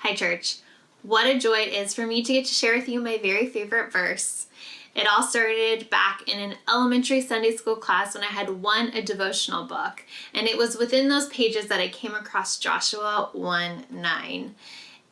Hi, church. What a joy it is for me to get to share with you my very favorite verse. It all started back in an elementary Sunday school class when I had won a devotional book, and it was within those pages that I came across Joshua 1:9.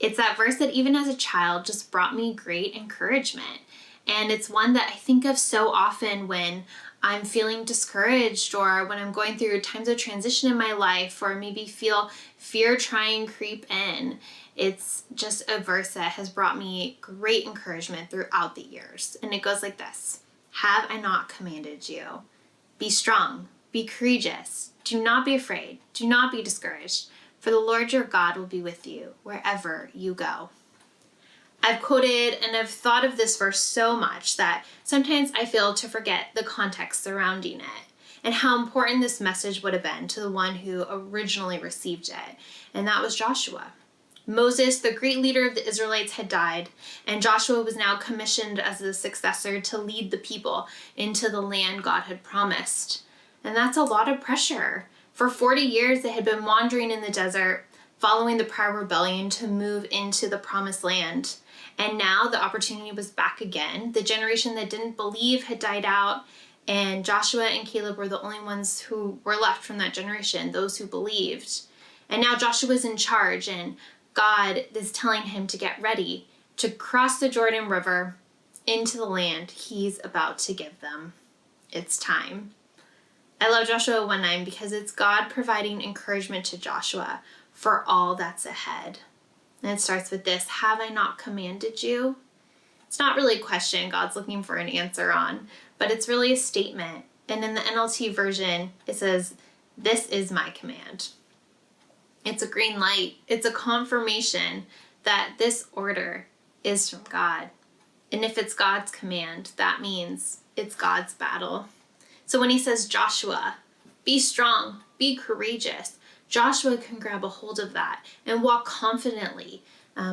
It's that verse that even as a child just brought me great encouragement, and it's one that I think of so often when I'm feeling discouraged or when I'm going through times of transition in my life or maybe feel fear try and creep in. It's just a verse that has brought me great encouragement throughout the years. And it goes like this: Have I not commanded you? Be strong, be courageous, do not be afraid, do not be discouraged, for the Lord your God will be with you wherever you go. I've quoted and I've thought of this verse so much that sometimes I feel to forget the context surrounding it and how important this message would have been to the one who originally received it, and that was Joshua. Moses, the great leader of the Israelites, had died, and Joshua was now commissioned as the successor to lead the people into the land God had promised. And that's a lot of pressure. For 40 years, they had been wandering in the desert, following the prior rebellion to move into the promised land. And now the opportunity was back again. The generation that didn't believe had died out, and Joshua and Caleb were the only ones who were left from that generation, those who believed. And now Joshua's in charge, and God is telling him to get ready to cross the Jordan River into the land he's about to give them. It's time. I love Joshua 1:9 because it's God providing encouragement to Joshua for all that's ahead. And it starts with this: Have I not commanded you? It's not really a question God's looking for an answer on, but it's really a statement. And in the NLT version, it says, this is my command. It's a green light. It's a confirmation that this order is from God. And if it's God's command, that means it's God's battle. So when he says, Joshua, be strong, be courageous, Joshua can grab a hold of that and walk confidently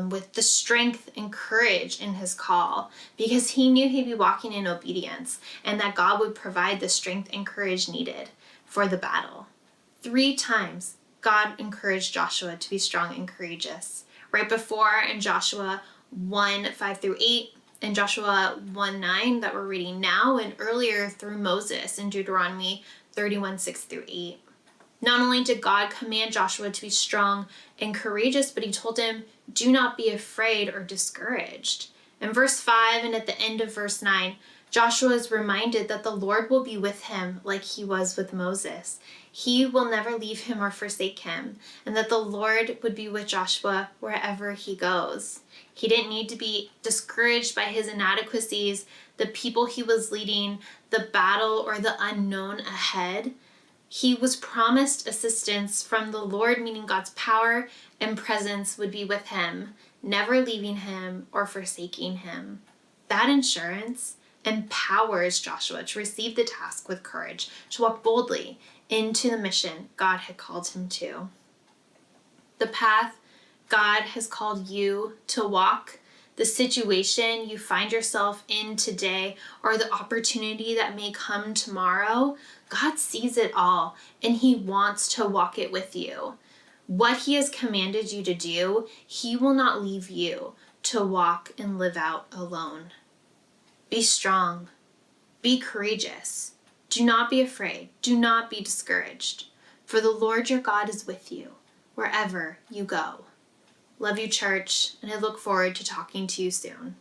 with the strength and courage in his call, because he knew he'd be walking in obedience and that God would provide the strength and courage needed for the battle. 3 times, God encouraged Joshua to be strong and courageous. Right before in Joshua 1:5-8, and Joshua 1:9 that we're reading now, and earlier through Moses in Deuteronomy 31:6-8. Not only did God command Joshua to be strong and courageous, but he told him, do not be afraid or discouraged. In verse 5 and at the end of verse 9, Joshua is reminded that the Lord will be with him like he was with Moses. He will never leave him or forsake him, and that the Lord would be with Joshua wherever he goes. He didn't need to be discouraged by his inadequacies, the people he was leading, the battle, or the unknown ahead. He was promised assistance from the Lord, meaning God's power and presence would be with him, never leaving him or forsaking him. That assurance empowers Joshua to receive the task with courage, to walk boldly into the mission God had called him to. The path God has called you to walk, the situation you find yourself in today, or the opportunity that may come tomorrow, God sees it all and he wants to walk it with you. What he has commanded you to do, he will not leave you to walk and live out alone. Be strong. Be courageous. Do not be afraid. Do not be discouraged. For the Lord your God is with you wherever you go. Love you, church, and I look forward to talking to you soon.